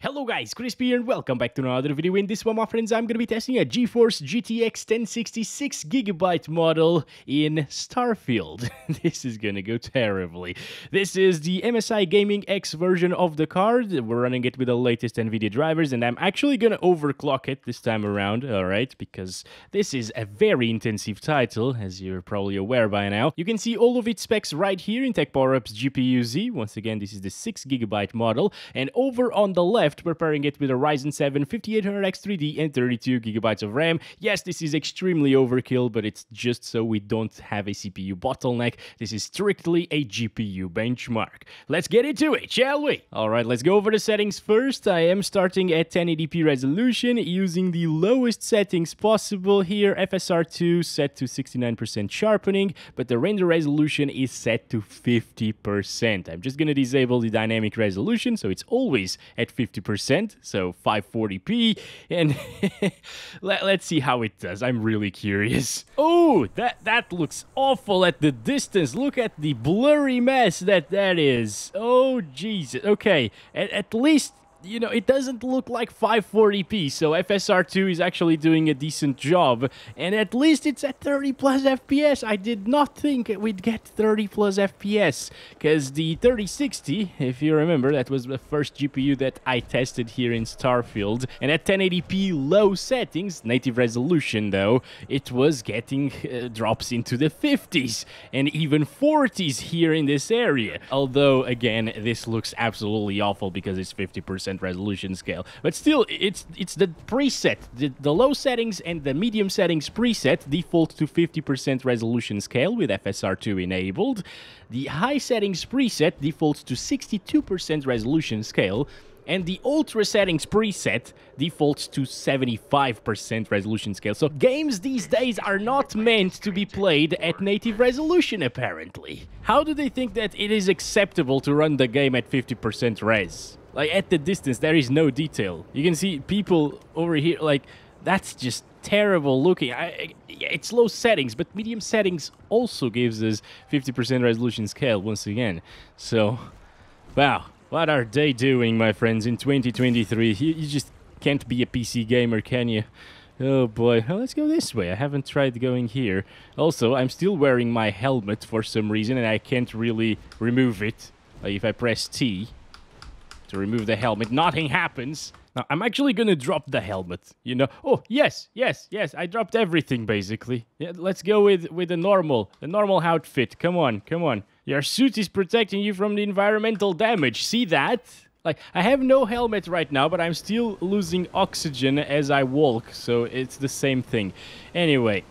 Hello guys, Crispy here and welcome back to another video. In this one, my friends, I'm going to be testing a GeForce GTX 1066GB model in Starfield. This is going to go terribly. This is the MSI Gaming X version of the card. We're running it with the latest Nvidia drivers, and I'm actually going to overclock it this time around, alright, because this is a very intensive title, as you're probably aware by now. You can see all of its specs right here in Tech Power-Up's GPU-Z. Once again, this is the 6GB model, and over on the left, we're pairing it with a Ryzen 7 5800X 3D and 32GB of RAM. Yes, this is extremely overkill, but it's just so we don't have a CPU bottleneck. This is strictly a GPU benchmark. Let's get into it, shall we? Alright, let's go over the settings first. I am starting at 1080p resolution using the lowest settings possible here. FSR2 set to 69% sharpening, but the render resolution is set to 50%. I'm just gonna disable the dynamic resolution, so it's always at 50%, so 540p, and let's see how it does. I'm really curious. Oh, that looks awful at the distance. Look at the blurry mess that is. Oh, Jesus. Okay, at least, you know, it doesn't look like 540p, so FSR2 is actually doing a decent job, and at least it's at 30 plus FPS. I did not think we'd get 30 plus FPS, because the 3060, if you remember, that was the first GPU that I tested here in Starfield, and at 1080p low settings, native resolution though, it was getting drops into the 50s, and even 40s here in this area. Although, again, this looks absolutely awful because it's 50% resolution scale, but still, it's the preset. The low settings and the medium settings preset default to 50% resolution scale with FSR2 enabled. The high settings preset defaults to 62% resolution scale, and the ultra settings preset defaults to 75% resolution scale. So games these days are not meant to be played at native resolution, apparently. How do they think that it is acceptable to run the game at 50% res? Like, at the distance, there is no detail. You can see people over here, like, that's just terrible looking. It's low settings, but medium settings also gives us 50% resolution scale once again. So, wow. What are they doing, my friends, in 2023? You just can't be a PC gamer, can you? Oh boy. Well, let's go this way. I haven't tried going here. Also, I'm still wearing my helmet for some reason, and I can't really remove it. Like, if I press T to remove the helmet, nothing happens. Now, I'm actually gonna drop the helmet, you know. Oh, yes, I dropped everything, basically. Yeah, let's go with the normal outfit. Come on. Your suit is protecting you from the environmental damage. See that? Like, I have no helmet right now, but I'm still losing oxygen as I walk, so it's the same thing. Anyway,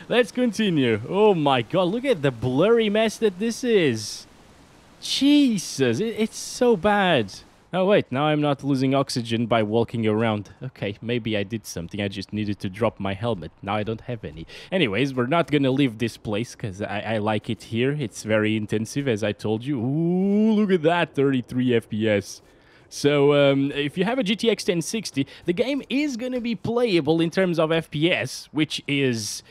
let's continue. Oh my god, look at the blurry mess that this is. Jesus, it's so bad. Oh wait, now I'm not losing oxygen by walking around. Okay, maybe I did something. I just needed to drop my helmet. Now I don't have any. Anyways, we're not gonna leave this place because I like it here. It's very intensive, as I told you. Ooh, look at that, 33 FPS. So, if you have a GTX 1060, the game is gonna be playable in terms of FPS, which is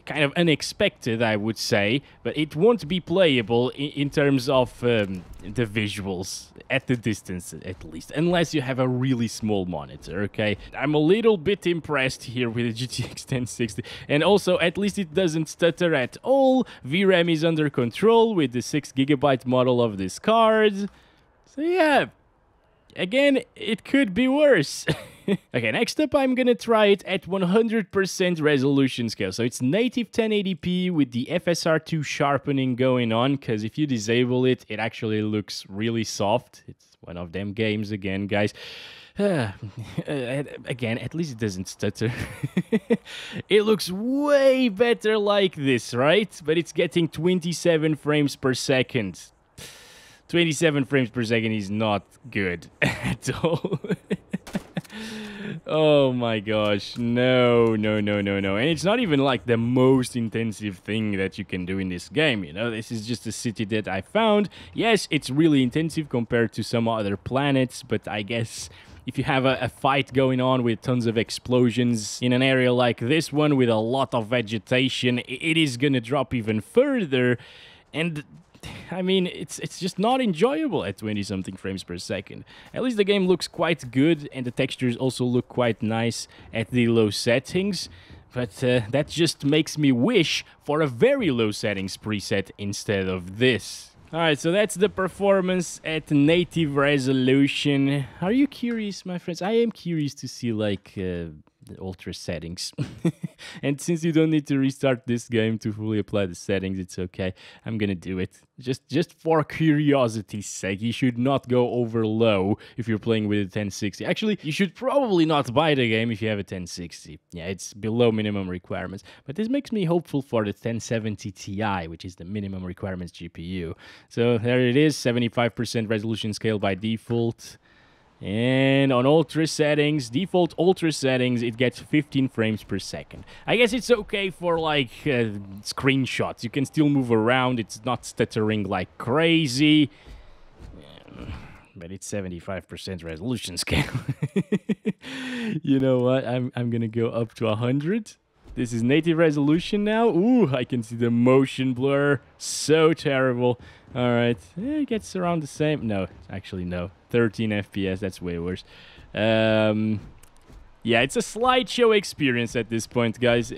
kind of unexpected, I would say, but it won't be playable in terms of the visuals, at the distance at least, unless you have a really small monitor, okay? I'm a little bit impressed here with the GTX 1060, and also, at least it doesn't stutter at all. VRAM is under control with the 6GB model of this card. So yeah, again, it could be worse. Okay, next up, I'm gonna try it at 100% resolution scale. So it's native 1080p with the FSR2 sharpening going on, because if you disable it, it actually looks really soft. It's one of them games again, guys. Again, at least it doesn't stutter. It looks way better like this, right? But it's getting 27 frames per second. 27 frames per second is not good at all. Oh my gosh, no. And it's not even like the most intensive thing that you can do in this game, you know? This is just a city that I found. Yes, it's really intensive compared to some other planets, but I guess if you have a fight going on with tons of explosions in an area like this one with a lot of vegetation, it is gonna drop even further. And I mean, it's just not enjoyable at 20-something frames per second. At least the game looks quite good, and the textures also look quite nice at the low settings. But that just makes me wish for a very low settings preset instead of this. Alright, so that's the performance at native resolution. Are you curious, my friends? I am curious to see, like, the ultra settings. And since you don't need to restart this game to fully apply the settings, it's okay. I'm gonna do it. Just for curiosity's sake. You should not go over low if you're playing with a 1060. Actually, you should probably not buy the game if you have a 1060. Yeah, it's below minimum requirements. But this makes me hopeful for the 1070 Ti, which is the minimum requirements GPU. So there it is, 75% resolution scale by default. And on ultra settings, default ultra settings, it gets 15 frames per second. I guess it's okay for, like, screenshots. You can still move around. It's not stuttering like crazy. But it's 75% resolution scale. You know what? I'm gonna go up to 100. This is native resolution now. Ooh, I can see the motion blur. So terrible. All right, it gets around the same. No, actually, no. 13 FPS, that's way worse. Yeah, it's a slideshow experience at this point, guys.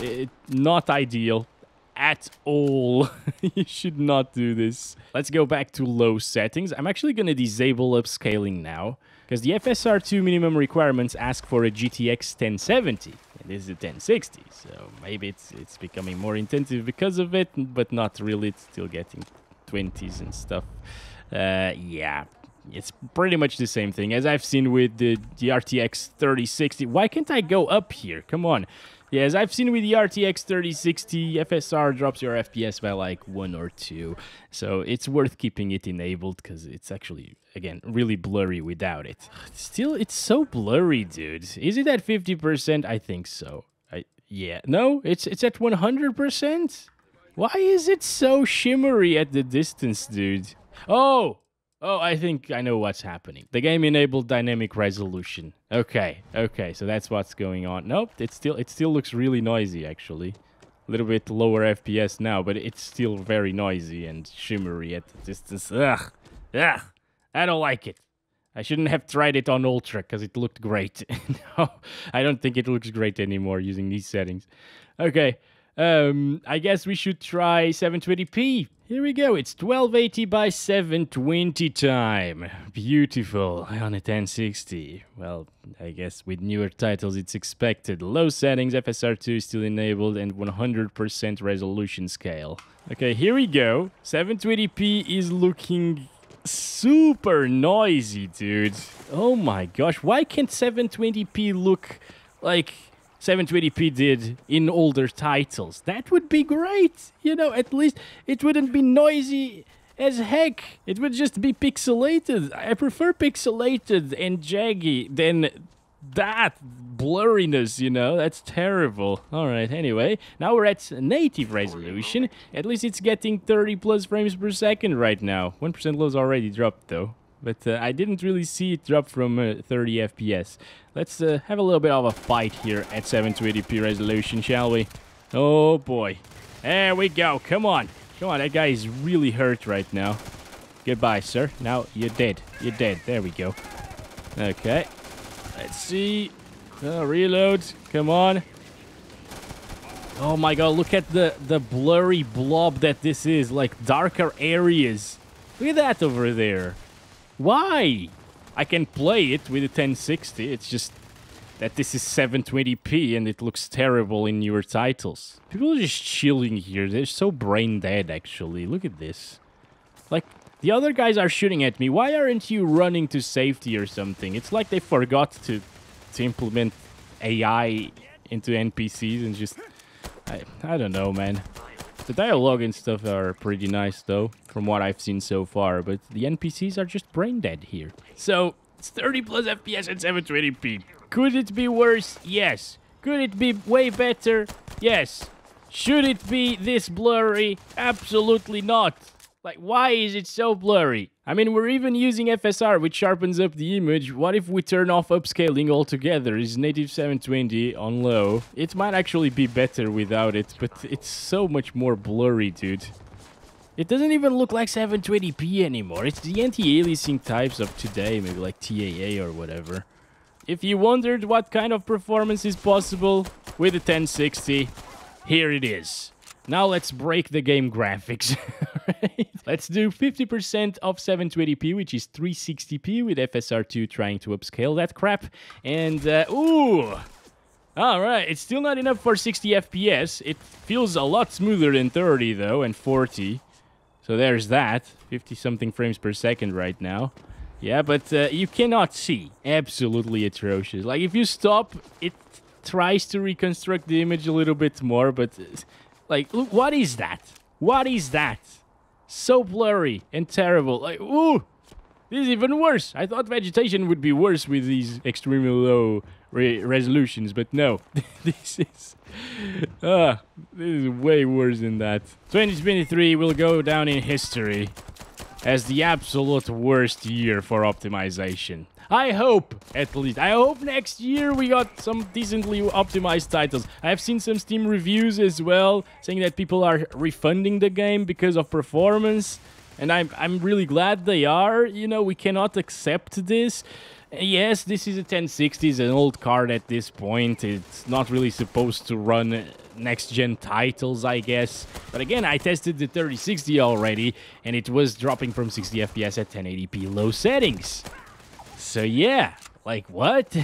Not ideal at all. You should not do this. Let's go back to low settings. I'm actually going to disable upscaling now, because the FSR2 minimum requirements ask for a GTX 1070. And this is a 1060, so maybe it's becoming more intensive because of it, but not really. It's still getting 20s and stuff. Yeah, it's pretty much the same thing as I've seen with the RTX 3060. Why can't I go up here? Come on. Yeah, as I've seen with the RTX 3060, FSR drops your FPS by like 1 or 2. So it's worth keeping it enabled because it's actually, again, really blurry without it. Still, it's so blurry, dude. Is it at 50%? I think so. Yeah. No, it's at 100%? Why is it so shimmery at the distance, dude? Oh, I think I know what's happening. The game enabled dynamic resolution. Okay, so that's what's going on. Nope, it still looks really noisy, actually. A little bit lower FPS now, but it's still very noisy and shimmery at the distance. Ugh, I don't like it. I shouldn't have tried it on Ultra, because it looked great. No, I don't think it looks great anymore using these settings. Okay. I guess we should try 720p. Here we go. It's 1280 by 720 time. Beautiful on a 1060. Well, I guess with newer titles it's expected. Low settings, FSR2 is still enabled, and 100% resolution scale. Okay, here we go. 720p is looking super noisy, dude. Oh my gosh. Why can't 720p look like 720p did in older titles? That would be great. You know, at least it wouldn't be noisy as heck. It would just be pixelated. I prefer pixelated and jaggy than that blurriness, you know. That's terrible. Alright, anyway, now we're at native resolution. At least it's getting 30 plus frames per second right now. 1% low's already dropped though. But I didn't really see it drop from 30 FPS. Let's have a little bit of a fight here at 720p resolution, shall we? Oh boy. There we go. Come on. Come on, that guy is really hurt right now. Goodbye, sir. Now you're dead. You're dead. There we go. Okay. Let's see. Reload. Come on. Oh my god, look at the blurry blob that this is. Like darker areas. Look at that over there. Why? I can play it with a 1060, it's just that this is 720p and it looks terrible in newer titles. People are just chilling here, they're so brain dead actually, look at this. Like, the other guys are shooting at me, why aren't you running to safety or something? It's like they forgot to implement AI into NPCs and just... I don't know, man. The dialogue and stuff are pretty nice, though, from what I've seen so far, but the NPCs are just brain dead here. So, it's 30 plus FPS at 720p. Could it be worse? Yes. Could it be way better? Yes. Should it be this blurry? Absolutely not. Like, why is it so blurry? I mean, we're even using FSR, which sharpens up the image. What if we turn off upscaling altogether? Is native 720 on low? It might actually be better without it, but it's so much more blurry, dude. It doesn't even look like 720p anymore. It's the anti-aliasing types of today, maybe like TAA or whatever. If you wondered what kind of performance is possible with a 1060, here it is. Now let's break the game graphics. Right? Let's do 50% of 720p, which is 360p, with FSR2 trying to upscale that crap. And, ooh! Alright, it's still not enough for 60 FPS. It feels a lot smoother than 30, though, and 40. So there's that. 50-something frames per second right now. Yeah, but you cannot see. Absolutely atrocious. Like, if you stop, it tries to reconstruct the image a little bit more, but... like, look, what is that? What is that? So blurry and terrible. Like, ooh! This is even worse. I thought vegetation would be worse with these extremely low resolutions, but no. This is way worse than that. 2023 will go down in history as the absolute worst year for optimization. I hope, at least. I hope next year we got some decently optimized titles. I've seen some Steam reviews as well, saying that people are refunding the game because of performance. And I'm really glad they are. You know, we cannot accept this. Yes, this is a 1060, it's an old card at this point. It's not really supposed to run next-gen titles, I guess. But again, I tested the 3060 already, and it was dropping from 60 FPS at 1080p low settings. So yeah, like what?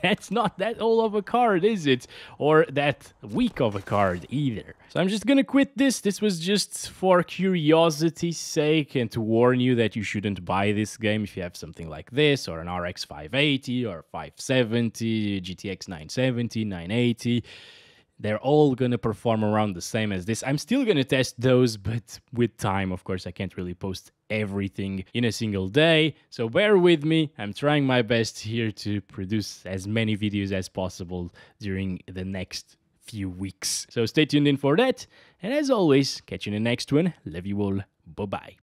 That's not that old of a card, is it? Or that weak of a card either. So I'm just gonna quit this. This was just for curiosity's sake and to warn you that you shouldn't buy this game if you have something like this, or an RX 580 or 570, GTX 970, 980. They're all gonna perform around the same as this. I'm still gonna test those, but with time, of course. I can't really post everything in a single day, so bear with me. I'm trying my best here to produce as many videos as possible during the next few weeks. So stay tuned in for that, and as always, catch you in the next one. Love you all. Bye-bye.